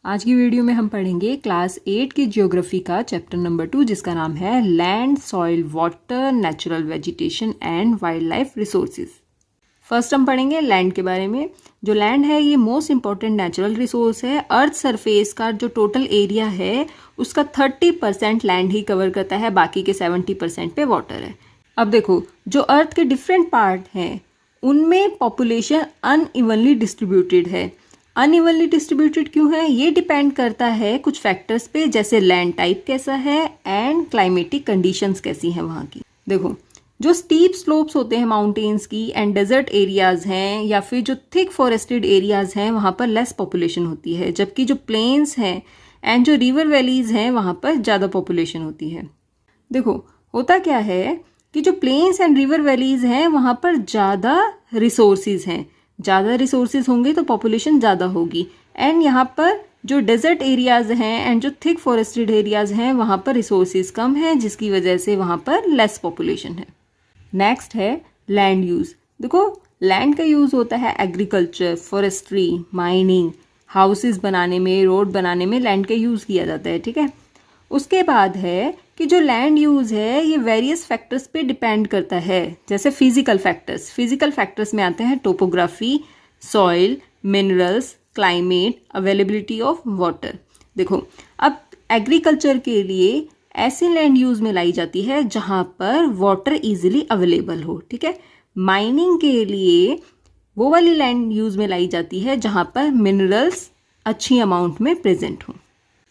आज की वीडियो में हम पढ़ेंगे क्लास 8 की ज्योग्राफी का चैप्टर नंबर 2 जिसका नाम है land, soil, water, natural vegetation and wild life resources. First हम पढ़ेंगे लैंड के बारे में। जो लैंड है ये मोस्ट इंपॉर्टेंट नेचुरल रिसोर्स है। अर्थ सरफेस का जो टोटल एरिया है उसका 30% लैंड ही कवर करता है, बाकी के 70% पे वाटर है। अब देखो, जो अर्थ के डिफरेंट पार्ट हैं उनमें पॉपुलेशन अनइवनली डिस्ट्रीब्यूटेड है। अनइवनली डिस्ट्रीब्यूटेड क्यों है? ये डिपेंड करता है कुछ फैक्टर्स पे, जैसे लैंड टाइप कैसा है एंड क्लाइमेटिक कंडीशंस कैसी हैं वहाँ की। देखो, जो स्टीप स्लोप्स होते हैं माउंटेन्स की एंड डेजर्ट एरियाज हैं या फिर जो थिक फॉरेस्टेड एरियाज हैं वहाँ पर लेस पॉपुलेशन होती है, जबकि जो प्लेन्स हैं एंड जो रिवर वैलीज हैं वहाँ पर ज़्यादा पॉपुलेशन होती है। देखो, होता क्या है कि जो प्लेन्स एंड रिवर वैलीज हैं वहाँ पर ज़्यादा रिसोर्सेज हैं। ज़्यादा रिसोर्सेज होंगे तो पॉपुलेशन ज़्यादा होगी, एंड यहाँ पर जो डेजर्ट एरियाज़ हैं एंड जो थिक फॉरेस्टेड एरियाज़ हैं वहाँ पर रिसोर्सेज कम हैं, जिसकी वजह से वहाँ पर लेस पॉपुलेशन है। नेक्स्ट है लैंड यूज़। देखो, लैंड का यूज़ होता है एग्रीकल्चर, फॉरेस्ट्री, माइनिंग, हाउसेस बनाने में, रोड बनाने में लैंड का यूज़ किया जाता है। ठीक है, उसके बाद है कि जो लैंड यूज़ है ये वेरियस फैक्टर्स पे डिपेंड करता है, जैसे फिजिकल फैक्टर्स। फिजिकल फैक्टर्स में आते हैं topography, soil, minerals, climate, availability of water. देखो, अब एग्रीकल्चर के लिए ऐसी लैंड यूज़ में लाई जाती है जहाँ पर वाटर इजीली अवेलेबल हो। ठीक है, माइनिंग के लिए वो वाली लैंड यूज़ में लाई जाती है जहाँ पर मिनरल्स अच्छी अमाउंट में प्रेजेंट हो।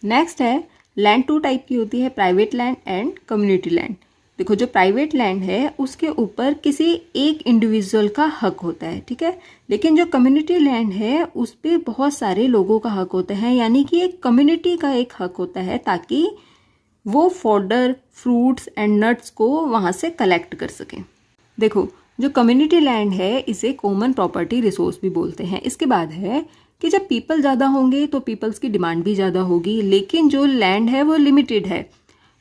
नेक्स्ट है लैंड 2 टाइप की होती है, private land and community land. देखो, जो प्राइवेट लैंड है उसके ऊपर किसी एक इंडिविजुअल का हक होता है। ठीक है, लेकिन जो कम्युनिटी लैंड है उस पर बहुत सारे लोगों का हक होता है, यानी कि एक कम्युनिटी का एक हक होता है ताकि वो फॉडर, फ्रूट्स एंड नट्स को वहाँ से कलेक्ट कर सकें। देखो, जो कम्युनिटी लैंड है इसे कॉमन प्रॉपर्टी रिसोर्स भी बोलते हैं। इसके बाद है कि जब पीपल ज़्यादा होंगे तो पीपल्स की डिमांड भी ज़्यादा होगी, लेकिन जो लैंड है वो लिमिटेड है,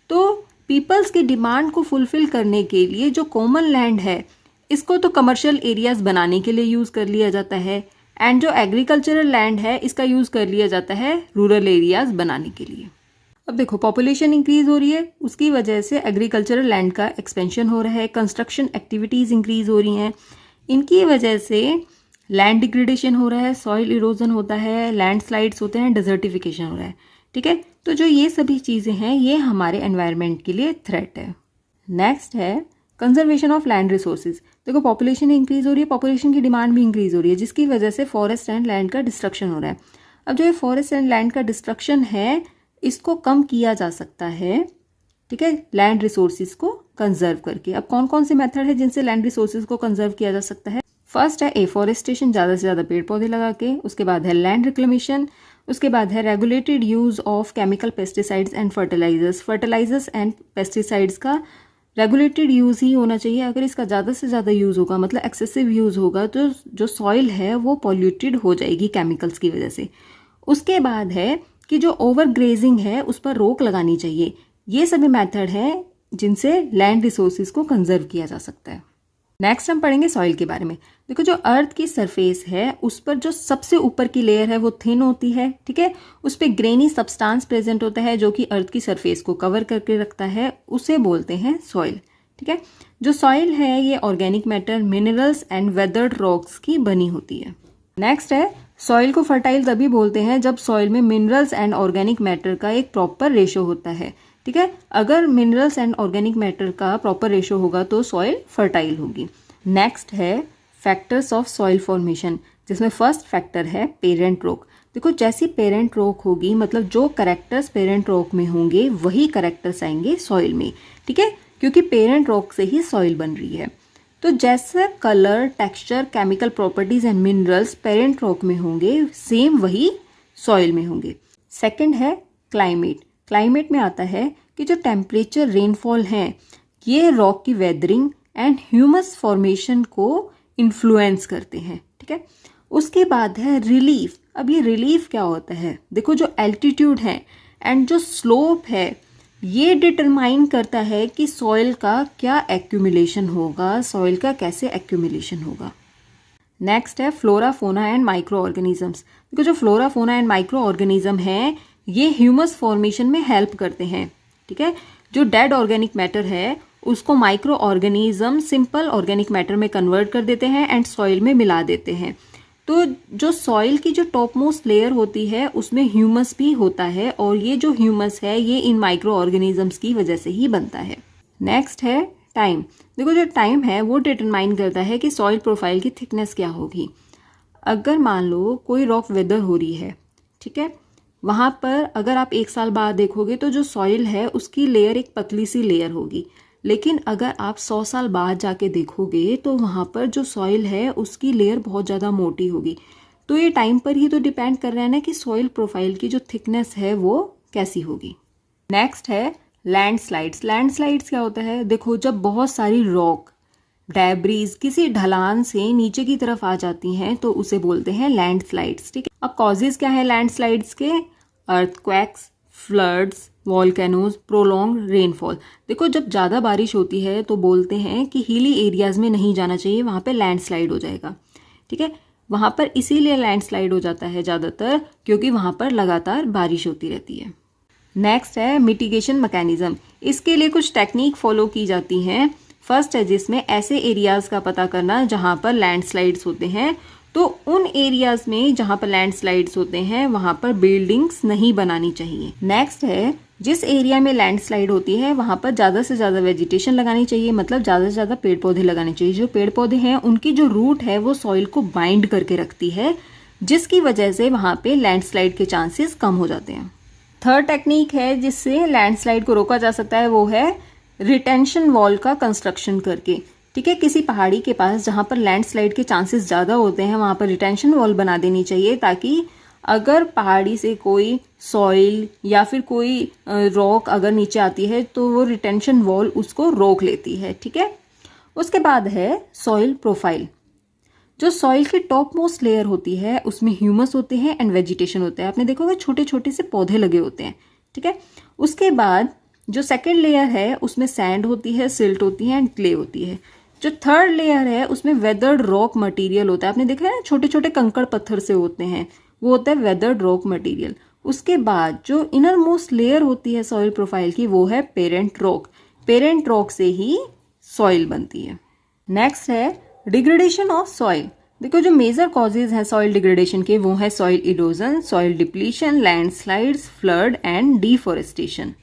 तो पीपल्स की डिमांड को फुलफ़िल करने के लिए जो कॉमन लैंड है इसको तो कमर्शियल एरियाज़ बनाने के लिए यूज़ कर लिया जाता है, एंड जो एग्रीकल्चरल लैंड है इसका यूज़ कर लिया जाता है रूरल एरियाज़ बनाने के लिए। अब देखो, पॉपुलेशन इंक्रीज़ हो रही है, उसकी वजह से एग्रीकल्चरल लैंड का एक्सपेंशन हो रहा है, कंस्ट्रक्शन एक्टिविटीज़ इंक्रीज़ हो रही हैं, इनकी वजह से लैंड डिग्रेडेशन हो रहा है, सॉइल इरोजन होता है, लैंडस्लाइड्स होते हैं, डेजर्टिफिकेशन हो रहा है। ठीक है, तो जो ये सभी चीज़ें हैं ये हमारे एनवायरनमेंट के लिए थ्रेट है। नेक्स्ट है कंजर्वेशन ऑफ लैंड रिसोर्सेज। देखो, पॉपुलेशन इंक्रीज़ हो रही है, पॉपुलेशन की डिमांड भी इंक्रीज़ हो रही है, जिसकी वजह से फॉरेस्ट एंड लैंड का डिस्ट्रक्शन हो रहा है। अब जो ये फॉरेस्ट एंड लैंड का डिस्ट्रक्शन है इसको कम किया जा सकता है, ठीक है, लैंड रिसोर्सेज को कंजर्व करके। अब कौन कौन से मेथड है जिनसे लैंड रिसोर्सेज को कंजर्व किया जा सकता है? फर्स्ट है एफॉरेस्टेशन, ज़्यादा से ज़्यादा पेड़ पौधे लगा के। उसके बाद है लैंड रिक्लेमेशन। उसके बाद है regulated use of chemical pesticides and fertilizers. Fertilizers and pesticides का रेगुलेटेड यूज़ ही होना चाहिए। अगर इसका ज़्यादा से ज़्यादा यूज़ होगा, मतलब एक्सेसिव यूज़ होगा, तो जो सॉइल है वो पॉल्यूटेड हो जाएगी केमिकल्स की वजह से। उसके बाद है कि जो ओवर ग्रेजिंग है उस पर रोक लगानी चाहिए। ये सभी मेथड हैं जिनसे लैंड रिसोर्सेज को कंजर्व किया जा सकता है। नेक्स्ट हम पढ़ेंगे सॉइल के बारे में। देखो, जो अर्थ की सरफेस है उस पर जो सबसे ऊपर की लेयर है वो थिन होती है। ठीक है, उस पर ग्रेनी सब्सटेंस प्रेजेंट होता है जो कि अर्थ की सरफेस को कवर करके रखता है, उसे बोलते हैं सॉइल। ठीक है, जो सॉइल है ये organic matter, minerals and weathered rocks की बनी होती है। नेक्स्ट है सॉइल को फर्टाइल तभी बोलते हैं जब सॉइल में मिनरल्स एंड ऑर्गेनिक मैटर का एक प्रॉपर रेशो होता है। ठीक है, अगर मिनरल्स एंड ऑर्गेनिक मैटर का प्रॉपर रेशो होगा तो सॉइल फर्टाइल होगी। नेक्स्ट है फैक्टर्स ऑफ सॉइल फॉर्मेशन, जिसमें फर्स्ट फैक्टर है पेरेंट रॉक। देखो, जैसी पेरेंट रॉक होगी, मतलब जो कैरेक्टर्स पेरेंट रॉक में होंगे वही कैरेक्टर्स आएंगे सॉइल में। ठीक है, क्योंकि पेरेंट रॉक से ही सॉइल बन रही है। तो जैसे colour, texture, chemical properties and minerals parent rock में होंगे, सेम वही सॉइल में होंगे। सेकंड है क्लाइमेट। क्लाइमेट में आता है कि जो टेम्परेचर, रेनफॉल है, ये रॉक की वेदरिंग एंड ह्यूमस फॉर्मेशन को इन्फ्लुएंस करते हैं। ठीक है, उसके बाद है रिलीफ। अब ये रिलीफ क्या होता है? देखो, जो एल्टीट्यूड है एंड जो स्लोप है ये डिटरमाइन करता है कि सॉइल का क्या एक्यूमुलेशन होगा, सॉइल का कैसे एक्यूमुलेशन होगा। नेक्स्ट है फ्लोरा, फोना एंड माइक्रो ऑर्गेनिजम्स। देखो जो flora fauna and micro organism है ये ह्यूमस फॉर्मेशन में हेल्प करते हैं, ठीक है। जो डेड ऑर्गेनिक मैटर है उसको micro organism simple organic matter में कन्वर्ट कर देते हैं एंड सॉइल में मिला देते हैं। तो जो सॉइल की जो टॉप मोस्ट लेयर होती है उसमें ह्यूमस भी होता है और ये जो ह्यूमस है ये इन माइक्रो ऑर्गेनिजम्स की वजह से ही बनता है। नेक्स्ट है टाइम। देखो जो टाइम है वो डिटरमाइन करता है कि सॉइल प्रोफाइल की थिकनेस क्या होगी। अगर मान लो कोई रॉक वेदर हो रही है, ठीक है, वहाँ पर अगर आप 1 साल बाद देखोगे तो जो सॉइल है उसकी लेयर एक पतली सी लेयर होगी, लेकिन अगर आप 100 साल बाद जाके देखोगे तो वहाँ पर जो सॉइल है उसकी लेयर बहुत ज़्यादा मोटी होगी। तो ये टाइम पर ही तो डिपेंड कर रहा है ना कि सॉइल प्रोफाइल की जो थिकनेस है वो कैसी होगी। नेक्स्ट है लैंडस्लाइड्स। लैंडस्लाइड्स क्या होता है? देखो जब बहुत सारी रॉक डेब्रीज किसी ढलान से नीचे की तरफ आ जाती हैं तो उसे बोलते हैं लैंडस्लाइड्स, ठीक है। अब कॉजेज क्या है लैंडस्लाइड्स के? Earthquakes, floods, volcanoes, prolong rainfall. देखो जब ज़्यादा बारिश होती है तो बोलते हैं कि हिली एरियाज़ में नहीं जाना चाहिए, वहाँ पे लैंडस्लाइड हो जाएगा, ठीक है। वहाँ पर इसीलिए लैंडस्लाइड हो जाता है ज़्यादातर क्योंकि वहाँ पर लगातार बारिश होती रहती है। नेक्स्ट है मिटिगेशन मैकेनिज्म। इसके लिए कुछ टेक्निक फॉलो की जाती हैं। फर्स्ट है जिसमें ऐसे एरियाज़ का पता करना जहाँ पर लैंडस्लाइड्स होते हैं, तो उन एरियाज में जहाँ पर लैंडस्लाइड्स होते हैं वहाँ पर बिल्डिंग्स नहीं बनानी चाहिए। नेक्स्ट है जिस एरिया में लैंडस्लाइड होती है वहाँ पर ज़्यादा से ज़्यादा वेजिटेशन लगानी चाहिए, मतलब ज़्यादा से ज़्यादा पेड़ पौधे लगाने चाहिए। जो पेड़ पौधे हैं उनकी जो रूट है वो सॉइल को बाइंड करके रखती है, जिसकी वजह से वहाँ पे लैंडस्लाइड के चांसेस कम हो जाते हैं। थर्ड टेक्निक है जिससे लैंडस्लाइड को रोका जा सकता है, वो है रिटेंशन वॉल का कंस्ट्रक्शन करके, ठीक है। किसी पहाड़ी के पास जहाँ पर लैंडस्लाइड के चांसेस ज़्यादा होते हैं वहाँ पर रिटेंशन वॉल बना देनी चाहिए, ताकि अगर पहाड़ी से कोई सॉइल या फिर कोई रॉक अगर नीचे आती है तो वो रिटेंशन वॉल उसको रोक लेती है, ठीक है। उसके बाद है सॉइल प्रोफाइल। जो सॉइल की टॉप मोस्ट लेयर होती है उसमें ह्यूमस होते हैं एंड वेजिटेशन होता है। आपने देखा होगा छोटे छोटे से पौधे लगे होते हैं, ठीक है। उसके बाद जो सेकेंड लेयर है उसमें सैंड होती है, सिल्ट होती है एंड क्ले होती है। जो थर्ड लेयर है उसमें वेदर्ड रॉक मटेरियल होता है। आपने देखा है ना छोटे छोटे कंकड़ पत्थर से होते हैं, वो होता है वेदर्ड रॉक मटेरियल। उसके बाद जो इनर मोस्ट लेयर होती है सॉइल प्रोफाइल की वो है पेरेंट रॉक। पेरेंट रॉक से ही सॉइल बनती है। नेक्स्ट है डिग्रेडेशन ऑफ सॉइल। देखो जो मेजर कॉजेज हैं सॉइल डिग्रेडेशन के वो है soil erosion, soil depletion, landslides, flood and deforestation.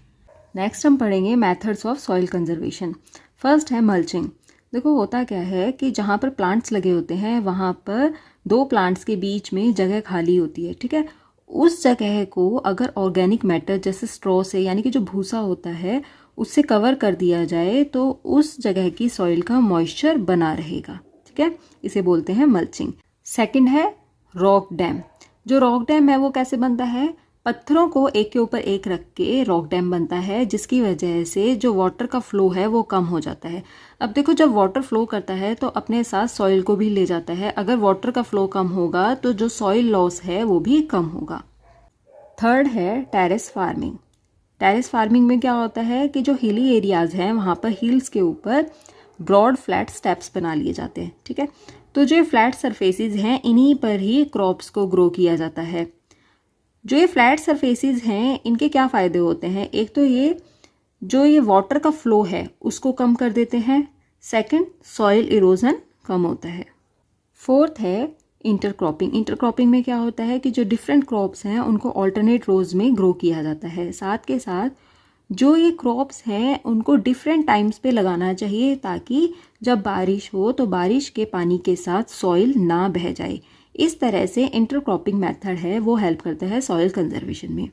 Next हम पढ़ेंगे methods of soil conservation. First है मल्चिंग। देखो होता क्या है कि जहाँ पर प्लांट्स लगे होते हैं वहाँ पर 2 प्लांट्स के बीच में जगह खाली होती है, ठीक है। उस जगह को अगर ऑर्गेनिक मैटर जैसे स्ट्रॉ से यानी कि जो भूसा होता है उससे कवर कर दिया जाए तो उस जगह की सॉइल का मॉइस्चर बना रहेगा, ठीक है। इसे बोलते हैं मल्चिंग। सेकंड है रॉक डैम। जो रॉक डैम है वो कैसे बनता है? पत्थरों को एक के ऊपर एक रख के रॉक डैम बनता है, जिसकी वजह से जो वाटर का फ्लो है वो कम हो जाता है। अब देखो जब वाटर फ्लो करता है तो अपने साथ सॉइल को भी ले जाता है। अगर वाटर का फ्लो कम होगा तो जो सॉइल लॉस है वो भी कम होगा। थर्ड है टेरेस फार्मिंग। टेरेस फार्मिंग में क्या होता है कि जो हिली एरियाज हैं वहाँ पर हिल्स के ऊपर ब्रॉड फ्लैट स्टेप्स बना लिए जाते हैं, ठीक है। तो जो फ्लैट सरफेसेस हैं इन्हीं पर ही क्रॉप्स को ग्रो किया जाता है। जो ये फ्लैट सरफेसेस हैं इनके क्या फ़ायदे होते हैं? एक तो ये जो ये वाटर का फ्लो है उसको कम कर देते हैं। सेकंड सॉइल इरोजन कम होता है। फोर्थ है इंटरक्रॉपिंग। इंटरक्रॉपिंग में क्या होता है कि जो डिफरेंट क्रॉप्स हैं उनको ऑल्टरनेट रोज में ग्रो किया जाता है। साथ के साथ जो ये क्रॉप्स हैं उनको डिफरेंट टाइम्स पे लगाना चाहिए ताकि जब बारिश हो तो बारिश के पानी के साथ सॉइल ना बह जाए। इस तरह से इंटरक्रॉपिंग मेथड है वो हेल्प करता है सॉइल कंजर्वेशन में।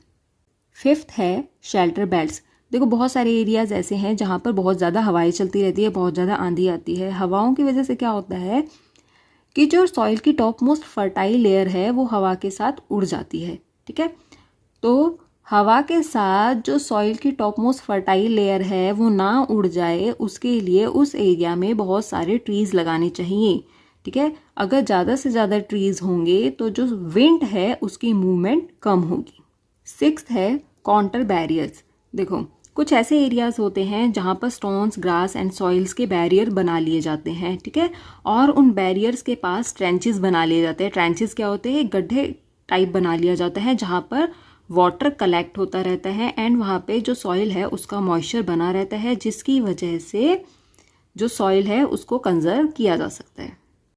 फिफ्थ है शेल्टर बेल्ट्स। देखो बहुत सारे एरियाज ऐसे हैं जहाँ पर बहुत ज़्यादा हवाएं चलती रहती है, बहुत ज़्यादा आंधी आती है। हवाओं की वजह से क्या होता है कि जो सॉइल की टॉप मोस्ट फर्टाइल लेयर है वो हवा के साथ उड़ जाती है, ठीक है। तो हवा के साथ जो सॉइल की टॉप मोस्ट फर्टाइल लेयर है वो ना उड़ जाए उसके लिए उस एरिया में बहुत सारे ट्रीज लगाने चाहिए, ठीक है। अगर ज़्यादा से ज़्यादा ट्रीज होंगे तो जो विंड है उसकी मूवमेंट कम होगी। सिक्स्थ है काउंटर बैरियर्स। देखो कुछ ऐसे एरियाज होते हैं जहाँ पर स्टोन्स, ग्रास एंड सॉइल्स के बैरियर बना लिए जाते हैं, ठीक है। और उन बैरियर्स के पास ट्रेंचेस बना लिए जाते हैं। ट्रेंचेस क्या होते हैं? गड्ढे टाइप बना लिया जाता है जहाँ पर वाटर कलेक्ट होता रहता है एंड वहाँ पे जो सॉइल है उसका मॉइस्चर बना रहता है, जिसकी वजह से जो सॉइल है उसको कंजर्व किया जा सकता है।